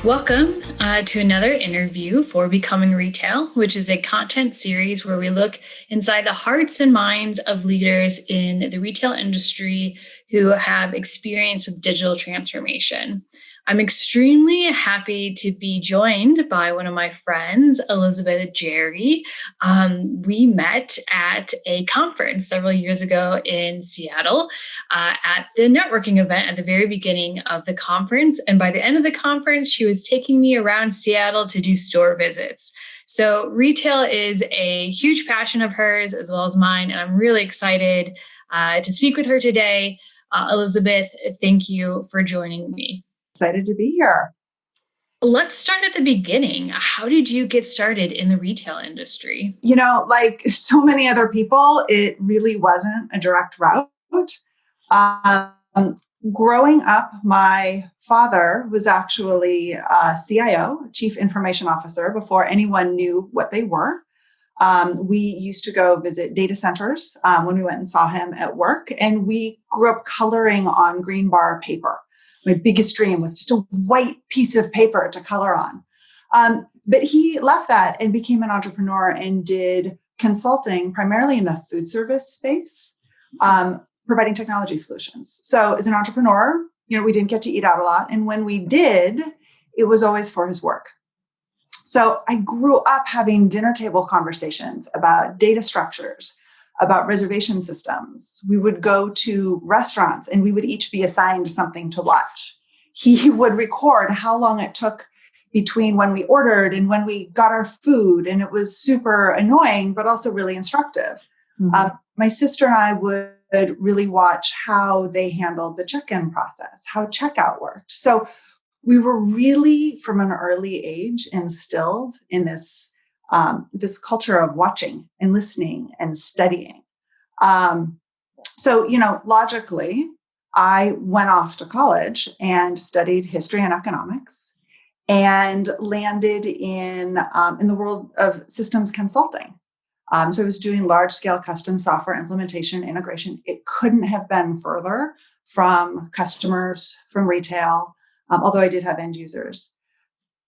Welcome to another interview for Becoming Retail, which is a content series where we look inside the hearts and minds of leaders in the retail industry who have experience with digital transformation. I'm extremely happy to be joined by one of my friends, Elizabeth Geri. We met at a conference several years ago in Seattle at the networking event at the very beginning of the conference. And by the end of the conference, she was taking me around Seattle to do store visits. So retail is a huge passion of hers as well as mine. And I'm really excited to speak with her today. Elizabeth, thank you for joining me. Excited to be here. Let's start at the beginning. How did you get started in the retail industry? Like so many other people, it really wasn't a direct route. Growing up, my father was actually a CIO, Chief Information Officer, before anyone knew what they were. We used to go visit data centers when we went and saw him at work, and we grew up coloring on green bar paper. My biggest dream was just a white piece of paper to color on. But he left that and became an entrepreneur and did consulting primarily in the food service space, providing technology solutions. So as an entrepreneur, we didn't get to eat out a lot. And when we did, it was always for his work. So I grew up having dinner table conversations about data structures, about reservation systems. We would go to restaurants and we would each be assigned something to watch. He would record how long it took between when we ordered and when we got our food. And it was super annoying, but also really instructive. Mm-hmm. My sister and I would really watch how they handled the check-in process, how checkout worked. So we were really, from an early age, instilled in this culture of watching and listening and studying. Logically, I went off to college and studied history and economics and landed in the world of systems consulting. So I was doing large-scale custom software implementation integration. It couldn't have been further from customers, from retail, although I did have end users.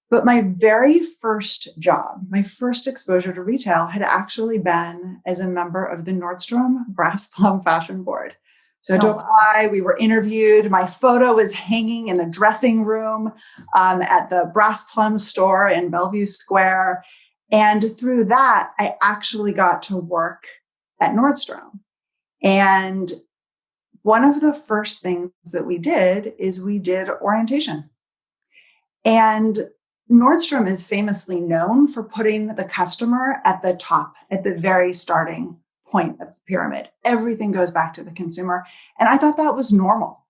But my very first job, my first exposure to retail had actually been as a member of the Nordstrom Brass Plum Fashion Board. So to apply, we were interviewed. My photo was hanging in the dressing room at the Brass Plum store in Bellevue Square. And through that, I actually got to work at Nordstrom. And one of the first things that we did is we did orientation. And Nordstrom is famously known for putting the customer at the top, at the very starting point of the pyramid. Everything goes back to the consumer. And I thought that was normal.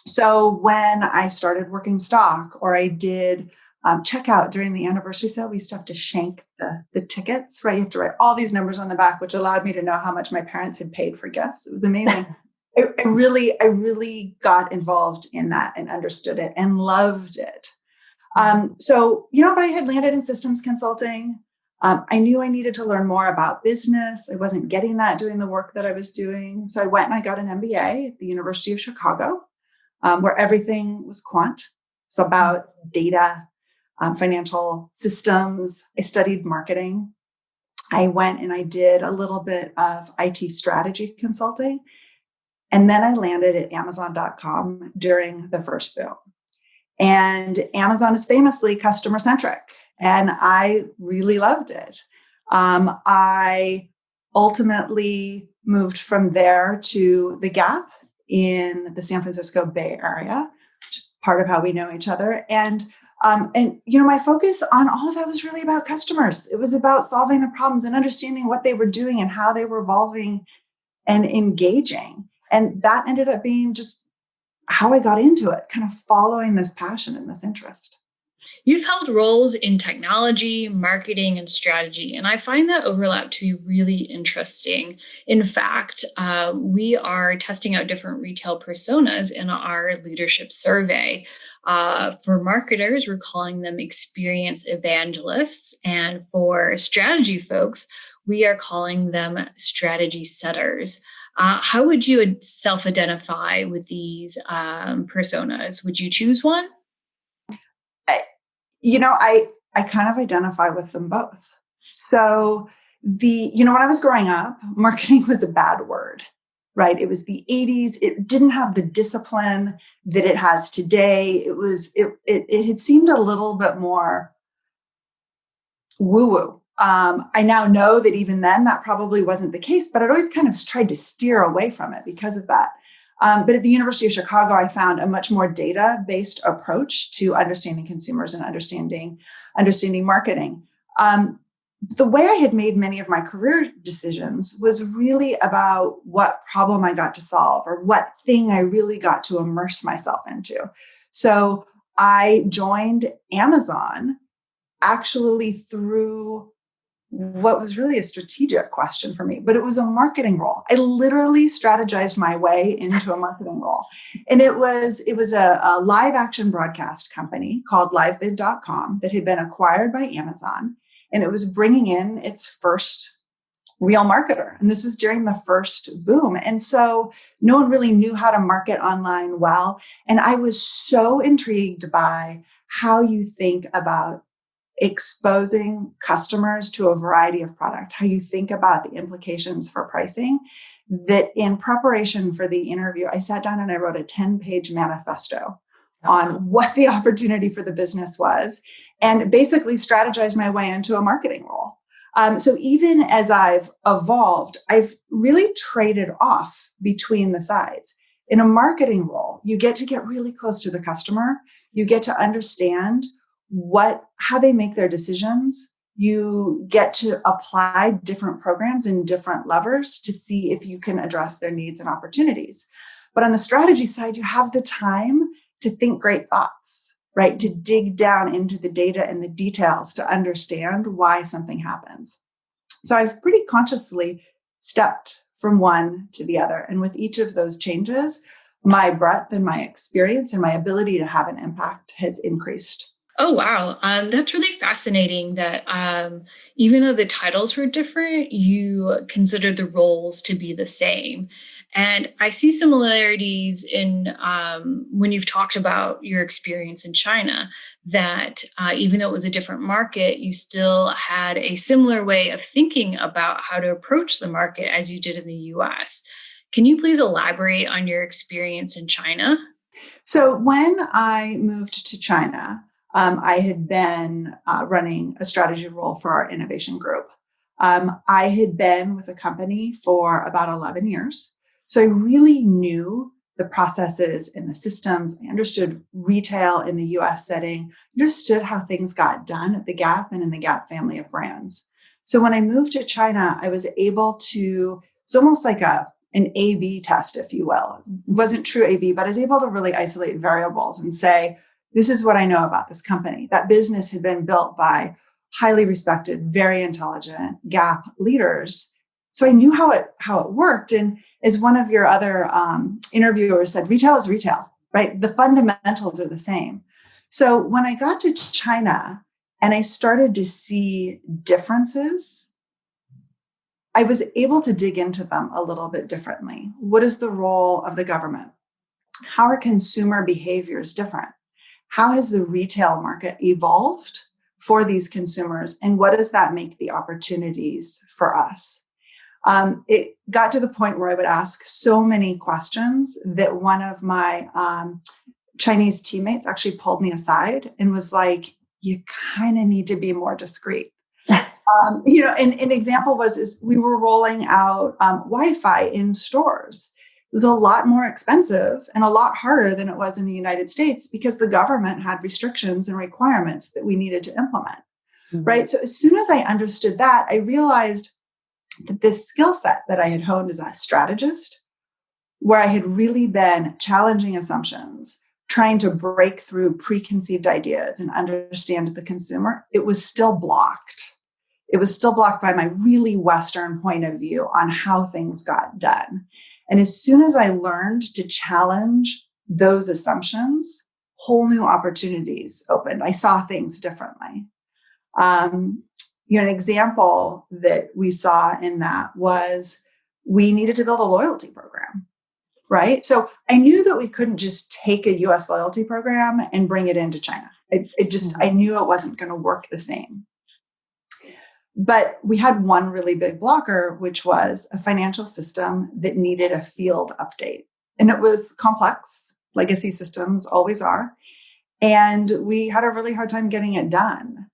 So when I started working stock or I did checkout during the anniversary sale, we used to have to shank the tickets, right? You have to write all these numbers on the back, which allowed me to know how much my parents had paid for gifts. It was amazing. I really got involved in that and understood it and loved it. But I had landed in systems consulting. I knew I needed to learn more about business. I wasn't getting that doing the work that I was doing. So I went and I got an MBA at the University of Chicago, where everything was quant. It's about data, financial systems. I studied marketing. I went and I did a little bit of IT strategy consulting. And then I landed at Amazon.com during the first boom. And Amazon is famously customer centric, and I really loved it. I ultimately moved from there to the Gap in the San Francisco Bay Area, which is part of how we know each other. And my focus on all of that was really about customers. It was about solving the problems and understanding what they were doing and how they were evolving and engaging. And that ended up being just how I got into it, kind of following this passion and this interest. You've held roles in technology, marketing, and strategy, and I find that overlap to be really interesting. In fact, we are testing out different retail personas in our leadership survey. For marketers, we're calling them experience evangelists, and for strategy folks, we are calling them strategy setters. How would you self-identify with these personas? Would you choose one? I kind of identify with them both. So when I was growing up, marketing was a bad word, right? It was the 80s. It didn't have the discipline that it has today. It had seemed a little bit more woo-woo. I now know that even then that probably wasn't the case, but I'd always kind of tried to steer away from it because of that. But at the University of Chicago, I found a much more data-based approach to understanding consumers and understanding marketing. The way I had made many of my career decisions was really about what problem I got to solve or what thing I really got to immerse myself into. So I joined Amazon actually through what was really a strategic question for me, but it was a marketing role. I literally strategized my way into a marketing role. And it was a live action broadcast company called livebid.com that had been acquired by Amazon. And it was bringing in its first real marketer. And this was during the first boom. And so no one really knew how to market online well. And I was so intrigued by how you think about exposing customers to a variety of product, how you think about the implications for pricing, that in preparation for the interview, I sat down and I wrote a 10-page manifesto on what the opportunity for the business was and basically strategized my way into a marketing role. So even as I've evolved, I've really traded off between the sides. In a marketing role, you get to get really close to the customer. You get to understand how they make their decisions. You get to apply different programs and different levers to see if you can address their needs and opportunities. But on the strategy side, you have the time to think great thoughts, right? To dig down into the data and the details to understand why something happens. So I've pretty consciously stepped from one to the other. And with each of those changes, my breadth and my experience and my ability to have an impact has increased. Oh, wow. That's really fascinating that even though the titles were different, you considered the roles to be the same. And I see similarities in when you've talked about your experience in China, that even though it was a different market, you still had a similar way of thinking about how to approach the market as you did in the US. Can you please elaborate on your experience in China? So when I moved to China, I had been running a strategy role for our innovation group. I had been with the company for about 11 years. So I really knew the processes and the systems. I understood retail in the US setting, understood how things got done at the Gap and in the Gap family of brands. So when I moved to China, I was able to, it's almost like an A/B test, if you will. It wasn't true A/B, but I was able to really isolate variables and say, this is what I know about this company. That business had been built by highly respected, very intelligent Gap leaders. So I knew how it worked. And as one of your other interviewers said, retail is retail, right? The fundamentals are the same. So when I got to China and I started to see differences, I was able to dig into them a little bit differently. What is the role of the government? How are consumer behaviors different? How has the retail market evolved for these consumers? And what does that make the opportunities for us? It got to the point where I would ask so many questions that one of my Chinese teammates actually pulled me aside and was like, you kind of need to be more discreet. And an example is we were rolling out Wi-Fi in stores. It was a lot more expensive and a lot harder than it was in the United States because the government had restrictions and requirements that we needed to implement, right? So as soon as I understood that, I realized that this skill set that I had honed as a strategist, where I had really been challenging assumptions, trying to break through preconceived ideas and understand the consumer, it was still blocked. It was still blocked by my really Western point of view on how things got done. And as soon as I learned to challenge those assumptions, whole new opportunities opened. I saw things differently. An example that we saw in that was we needed to build a loyalty program, right? So I knew that we couldn't just take a US loyalty program and bring it into China. I knew it wasn't going to work the same. But we had one really big blocker, which was a financial system that needed a field update. And it was complex. Legacy systems always are. And we had a really hard time getting it done.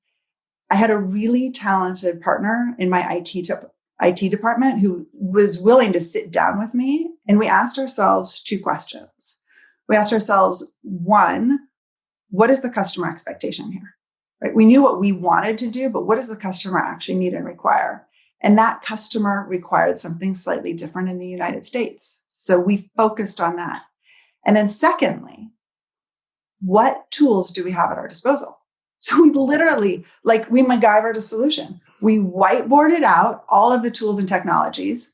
I had a really talented partner in my IT department who was willing to sit down with me. And we asked ourselves two questions. We asked ourselves, one, what is the customer expectation here? Right? We knew what we wanted to do, but what does the customer actually need and require? And that customer required something slightly different in the United States. So we focused on that. And then secondly, what tools do we have at our disposal? So we literally, we MacGyvered a solution. We whiteboarded out all of the tools and technologies.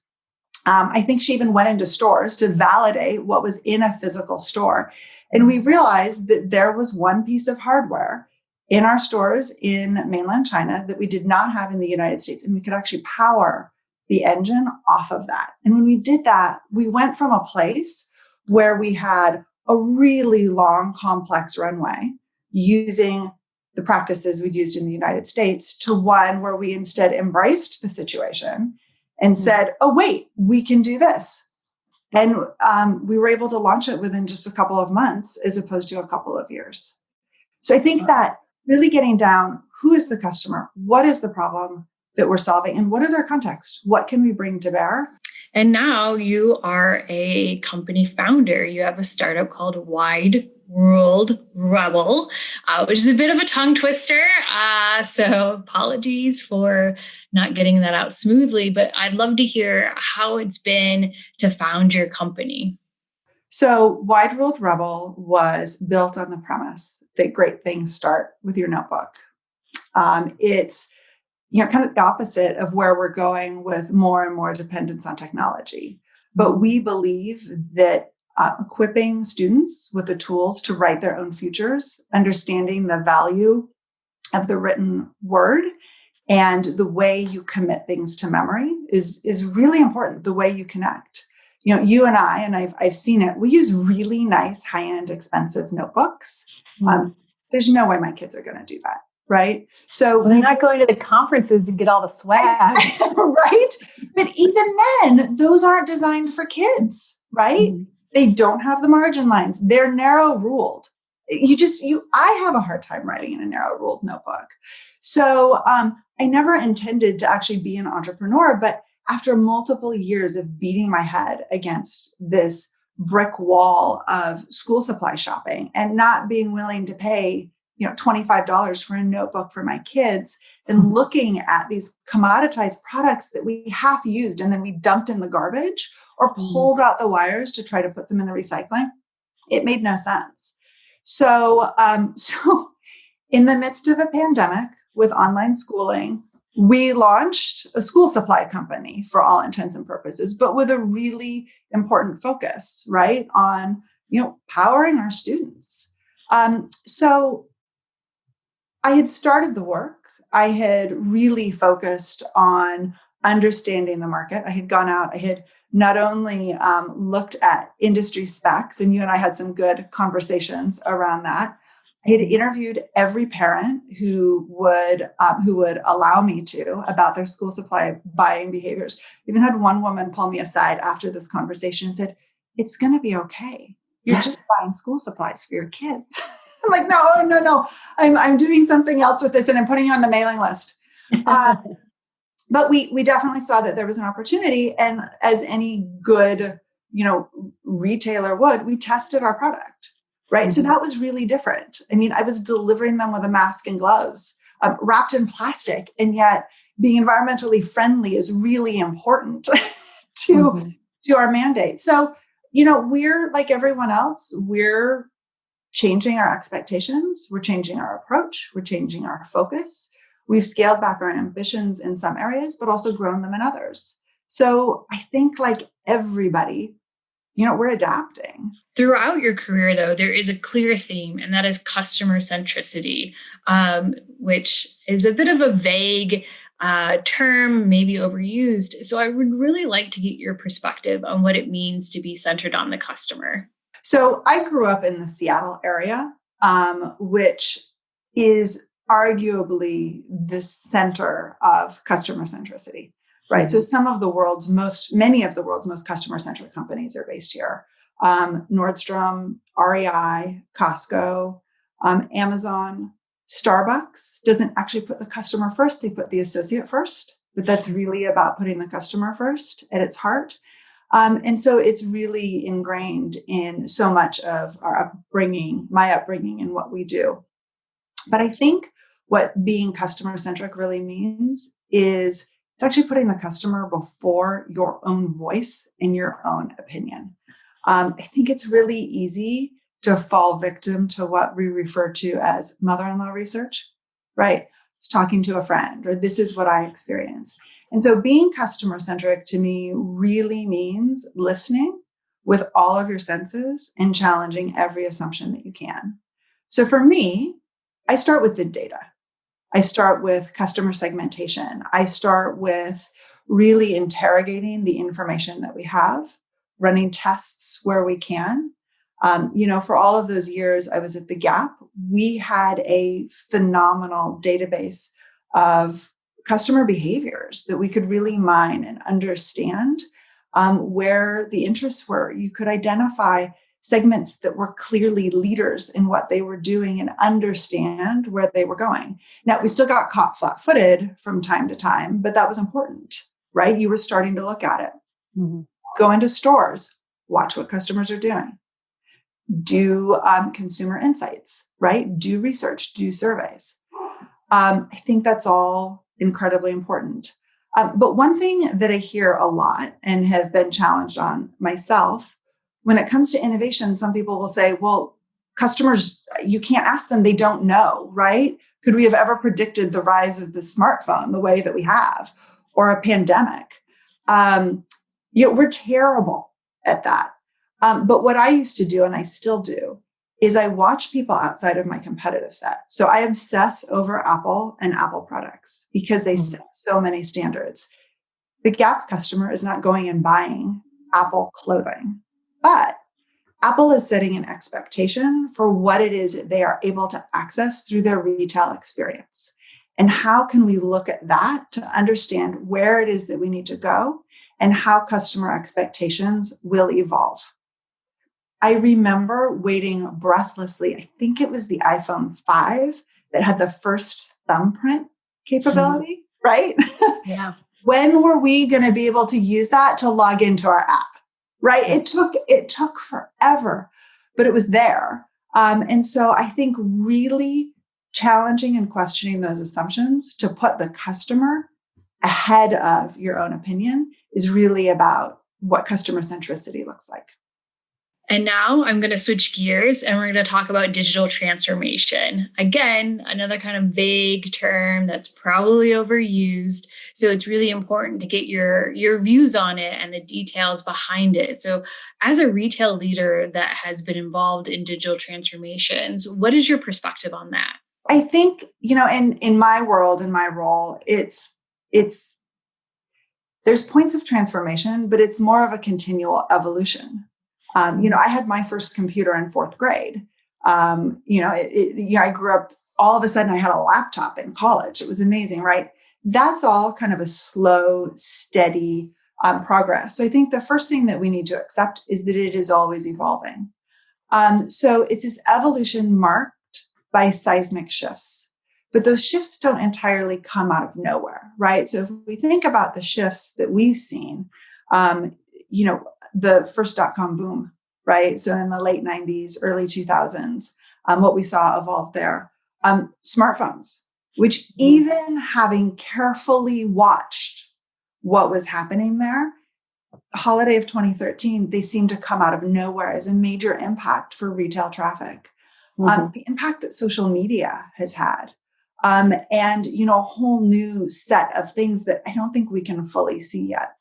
I think she even went into stores to validate what was in a physical store. And we realized that there was one piece of hardware in our stores in mainland China that we did not have in the United States. And we could actually power the engine off of that. And when we did that, we went from a place where we had a really long, complex runway using the practices we'd used in the United States to one where we instead embraced the situation and said, oh, wait, we can do this. And we were able to launch it within just a couple of months as opposed to a couple of years. So I think that really getting down, who is the customer? What is the problem that we're solving? And what is our context? What can we bring to bear? And now you are a company founder. You have a startup called Wide World Rebel, which is a bit of a tongue twister. So apologies for not getting that out smoothly, but I'd love to hear how it's been to found your company. So Wide World Rebel was built on the premise that great things start with your notebook. It's kind of the opposite of where we're going with more and more dependence on technology. But we believe that equipping students with the tools to write their own futures, understanding the value of the written word and the way you commit things to memory is really important, the way you connect. You and I've seen it, we use really nice, high-end, expensive notebooks. There's no way my kids are going to do that. Right. So they're not going to the conferences to get all the swag. Right. But even then, those aren't designed for kids. Right. They don't have the margin lines. They're narrow ruled. I have a hard time writing in a narrow ruled notebook. So I never intended to actually be an entrepreneur. But after multiple years of beating my head against this brick wall of school supply shopping and not being willing to pay $25 for a notebook for my kids and looking at these commoditized products that we half used and then we dumped in the garbage or pulled out the wires to try to put them in the recycling, it made no sense. So in the midst of a pandemic with online schooling, we launched a school supply company for all intents and purposes, but with a really important focus, right, on, powering our students. So I had started the work. I had really focused on understanding the market. I had gone out. I had not only looked at industry specs, and you and I had some good conversations around that. I had interviewed every parent who would allow me to about their school supply buying behaviors. Even had one woman pull me aside after this conversation and said, "It's going to be okay. You're just buying school supplies for your kids." I'm like, no. I'm doing something else with this, and I'm putting you on the mailing list. But we definitely saw that there was an opportunity, and as any good, retailer would, we tested our product, right? So that was really different. I mean, I was delivering them with a mask and gloves, wrapped in plastic, and yet being environmentally friendly is really important to our mandate. So, we're like everyone else. We're changing our expectations. We're changing our approach. We're changing our focus. We've scaled back our ambitions in some areas, but also grown them in others. So I think like everybody, we're adapting. Throughout your career, though, there is a clear theme, and that is customer centricity, which is a bit of a vague term, maybe overused. So I would really like to get your perspective on what it means to be centered on the customer. So I grew up in the Seattle area, which is arguably the center of customer centricity, right? So many of the world's most customer centric companies are based here. Nordstrom, REI, Costco, Amazon, Starbucks doesn't actually put the customer first. They put the associate first, but that's really about putting the customer first at its heart. And so it's really ingrained in so much of my upbringing and what we do. But I think what being customer centric really means is it's actually putting the customer before your own voice and your own opinion. I think it's really easy to fall victim to what we refer to as mother-in-law research, right? It's talking to a friend, or this is what I experience. And so being customer centric to me really means listening with all of your senses and challenging every assumption that you can. So for me, I start with the data. I start with customer segmentation. I start with really interrogating the information that we have, running tests where we can. For all of those years I was at the Gap, we had a phenomenal database of customer behaviors that we could really mine and understand where the interests were. You could identify segments that were clearly leaders in what they were doing and understand where they were going. Now, we still got caught flat-footed from time to time, but that was important, right? You were starting to look at it. Mm-hmm. Go into stores, watch what customers are doing. Do consumer insights, right? Do research, do surveys. I think that's all incredibly important. But one thing that I hear a lot and have been challenged on myself, when it comes to innovation, some people will say, well, customers, you can't ask them, they don't know, right? Could we have ever predicted the rise of the smartphone the way that we have, or a pandemic? We're terrible at that. But what I used to do, and I still do, is I watch people outside of my competitive set. So I obsess over Apple and Apple products because they set so many standards. The Gap customer is not going and buying Apple clothing, but Apple is setting an expectation for what it is they are able to access through their retail experience. And how can we look at that to understand where it is that we need to go and how customer expectations will evolve? I remember waiting breathlessly. I think it was the iPhone 5 that had the first thumbprint capability, right? Yeah. When were we going to be able to use that to log into our app, right? It took forever, but it was there. And so I think really challenging and questioning those assumptions to put the customer ahead of your own opinion is really about what customer centricity looks like. And now I'm going to switch gears and we're going to talk about digital transformation. Again, another kind of vague term that's probably overused. So it's really important to get your views on it and the details behind it. So as a retail leader that has been involved in digital transformations, what is your perspective on that? I think, in my world, in my role, it's there's points of transformation, but it's more of a continual evolution. I had my first computer in fourth grade. I grew up, all of a sudden I had a laptop in college. It was amazing, right? That's all kind of a slow, steady progress. So I think the first thing that we need to accept is that it is always evolving. So it's this evolution marked by seismic shifts. But those shifts don't entirely come out of nowhere, right? So if we think about the shifts that we've seen, the first dot-com boom, right? So in the late 90s, early 2000s, what we saw evolve there. Smartphones, which even having carefully watched what was happening there, holiday of 2013, they seemed to come out of nowhere as a major impact for retail traffic. The impact that social media has had, and a whole new set of things that I don't think we can fully see yet.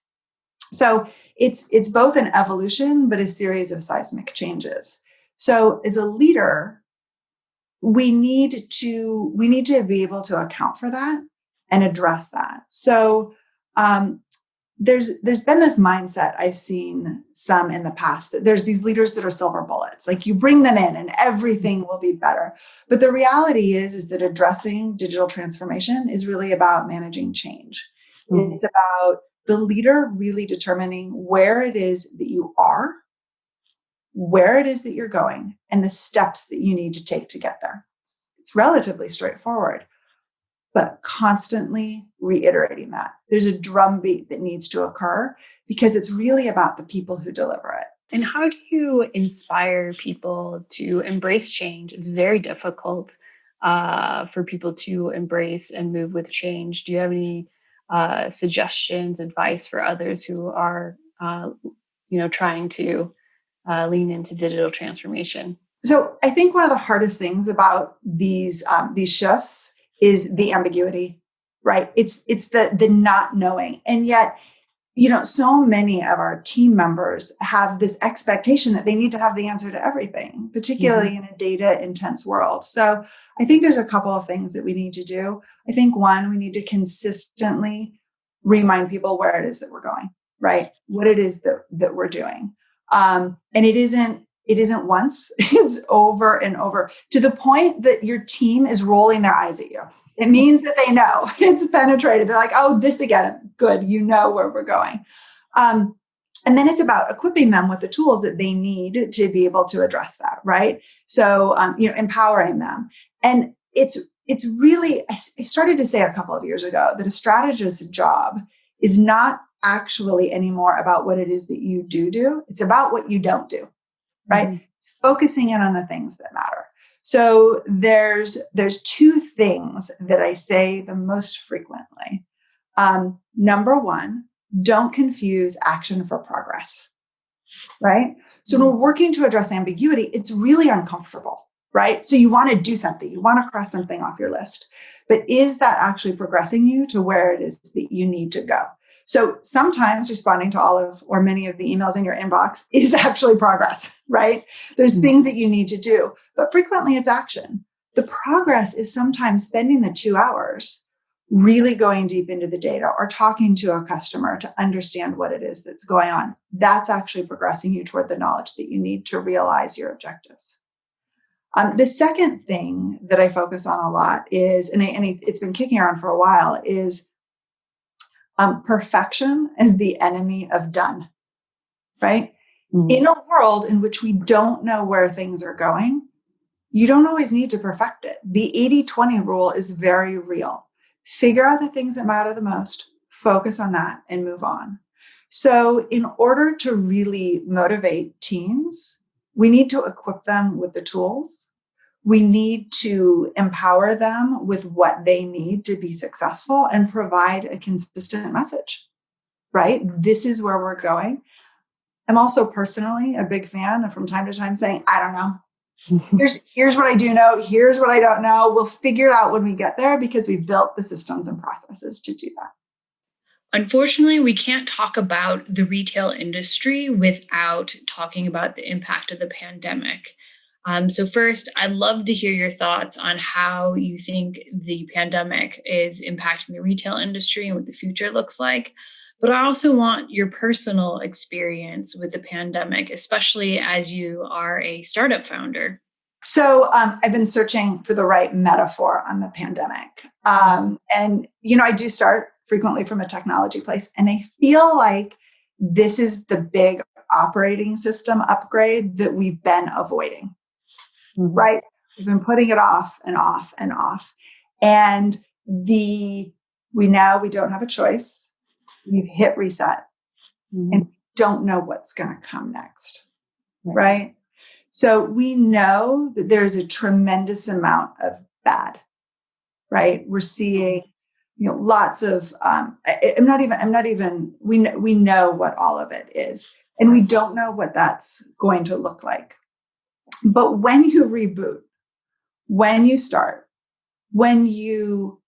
So it's both an evolution, but a series of seismic changes. So as a leader, we need to be able to account for that and address that. So there's been this mindset I've seen some in the past that there's these leaders that are silver bullets, like you bring them in and everything will be better. But the reality is that addressing digital transformation is really about managing change. Mm-hmm. It's about the leader really determining where it is that you are, where it is that you're going, and the steps that you need to take to get there. It's relatively straightforward, but constantly reiterating that. There's a drumbeat that needs to occur because it's really about the people who deliver it. And how do you inspire people to embrace change? It's very difficult for people to embrace and move with change. Do you have any suggestions, advice for others who are, trying to lean into digital transformation? So I think one of the hardest things about these shifts is the ambiguity, right? It's the not knowing. And yet, so many of our team members have this expectation that they need to have the answer to everything, particularly in a data intense world. So I think there's a couple of things that we need to do. I think one, we need to consistently remind people where it is that we're going, right? What it is that we're doing. And it isn't once, it's over and over to the point that your team is rolling their eyes at you. It means that they know it's penetrated. They're like, oh, this again, good. You know where we're going. And then it's about equipping them with the tools that they need to be able to address that, right? So, empowering them. And it's really, I started to say a couple of years ago that a strategist's job is not actually anymore about what it is that you do. It's about what you don't do, right? Mm-hmm. It's focusing in on the things that matter. So there's two things that I say the most frequently. Number one, don't confuse action for progress, right? So when we're working to address ambiguity, it's really uncomfortable, right? So you want to do something, you want to cross something off your list, but is that actually progressing you to where it is that you need to go? So sometimes responding to all of or many of the emails in your inbox is actually progress, right? There's things that you need to do, but frequently it's action. The progress is sometimes spending the 2 hours really going deep into the data or talking to a customer to understand what it is that's going on. That's actually progressing you toward the knowledge that you need to realize your objectives. The second thing that I focus on a lot is, and it's been kicking around for a while, is perfection is the enemy of done, right? Mm-hmm. In a world in which we don't know where things are going, you don't always need to perfect it. The 80-20 rule is very real. Figure out the things that matter the most, focus on that, and move on. So in order to really motivate teams, we need to equip them with the tools. We need to empower them with what they need to be successful and provide a consistent message, right? This is where we're going. I'm also personally a big fan of from time to time saying, I don't know. Here's what I do know. Here's what I don't know. We'll figure it out when we get there because we've built the systems and processes to do that. Unfortunately, we can't talk about the retail industry without talking about the impact of the pandemic. So first, I'd love to hear your thoughts on how you think the pandemic is impacting the retail industry and what the future looks like. But I also want your personal experience with the pandemic, especially as you are a startup founder. So I've been searching for the right metaphor on the pandemic. And, I do start frequently from a technology place. And I feel like this is the big operating system upgrade that we've been avoiding. Mm-hmm. Right? We've been putting it off and off and off. And we don't have a choice. We've hit reset and don't know what's going to come next. Right? So we know that there's a tremendous amount of bad, right? We're seeing, lots of, we know what all of it is, and we don't know what that's going to look like. But when you reboot, when you start, when you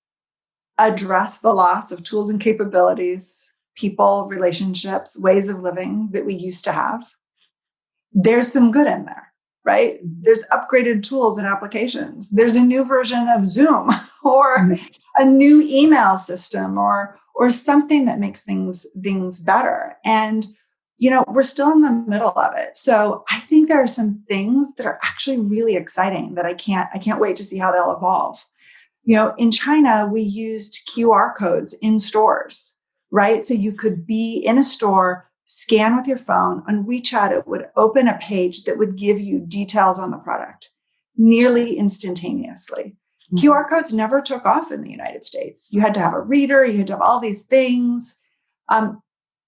address the loss of tools and capabilities, people, relationships, ways of living that we used to have, there's some good in there. right? There's upgraded tools and applications. There's a new version of Zoom or a new email system or something that makes things better. And we're still in the middle of it. So I think there are some things that are actually really exciting that I can't wait to see how they'll evolve. In China, we used QR codes in stores, right? So you could be in a store, scan with your phone. On WeChat, it would open a page that would give you details on the product nearly instantaneously. Mm-hmm. QR codes never took off in the United States. You had to have a reader. You had to have all these things.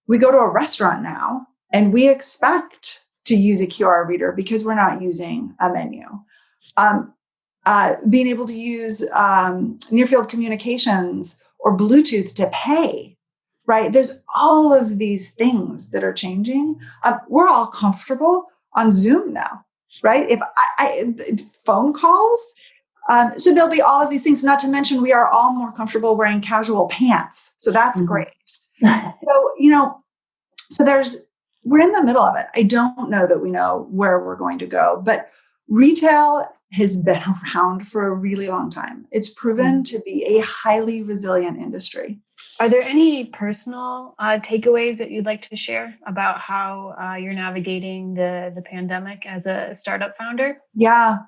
We go to a restaurant now and we expect to use a QR reader because we're not using a menu. Being able to use near field communications or Bluetooth to pay, right? There's all of these things that are changing. We're all comfortable on Zoom now, right? If I phone calls, so there'll be all of these things, not to mention we are all more comfortable wearing casual pants. So that's great. So we're in the middle of it. I don't know that we know where we're going to go, but retail has been around for a really long time. It's proven to be a highly resilient industry. Are there any personal takeaways that you'd like to share about how you're navigating the pandemic as a startup founder? Yeah.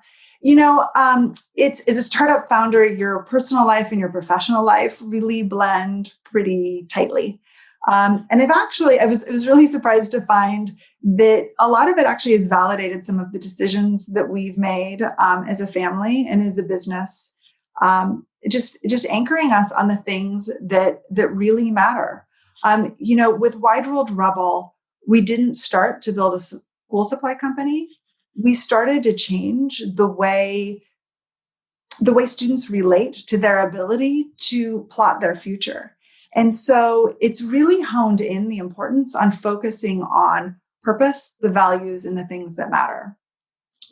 As a startup founder, your personal life and your professional life really blend pretty tightly. And I was really surprised to find that a lot of it actually has validated some of the decisions that we've made as a family and as a business, just anchoring us on the things that really matter. With Wide World Rebel, we didn't start to build a school supply company. We started to change the way students relate to their ability to plot their future. And so it's really honed in the importance on focusing on purpose, the values, and the things that matter.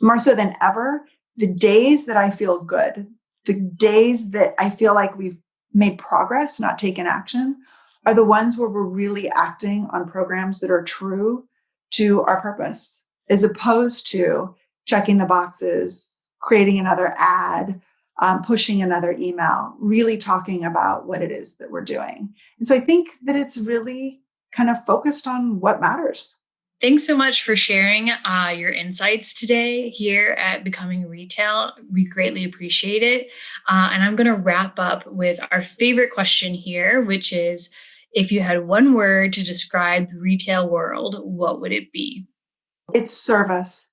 More so than ever, the days that I feel good, the days that I feel like we've made progress, not taken action, are the ones where we're really acting on programs that are true to our purpose, as opposed to checking the boxes, creating another ad, pushing another email, really talking about what it is that we're doing. And so I think that it's really kind of focused on what matters. Thanks so much for sharing your insights today here at Becoming Retail. We greatly appreciate it. And I'm going to wrap up with our favorite question here, which is, if you had one word to describe the retail world, what would it be? It's service.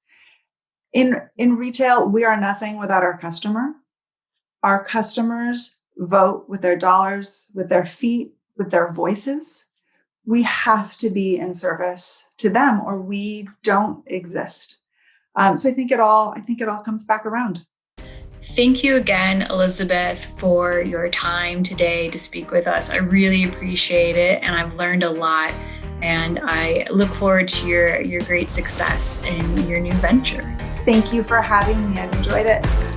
In retail, we are nothing without our customer. Our customers vote with their dollars, with their feet, with their voices. We have to be in service to them or we don't exist. So I think it all comes back around. Thank you again, Elizabeth, for your time today to speak with us. I really appreciate it, and I've learned a lot. And I look forward to your great success in your new venture. Thank you for having me. I've enjoyed it.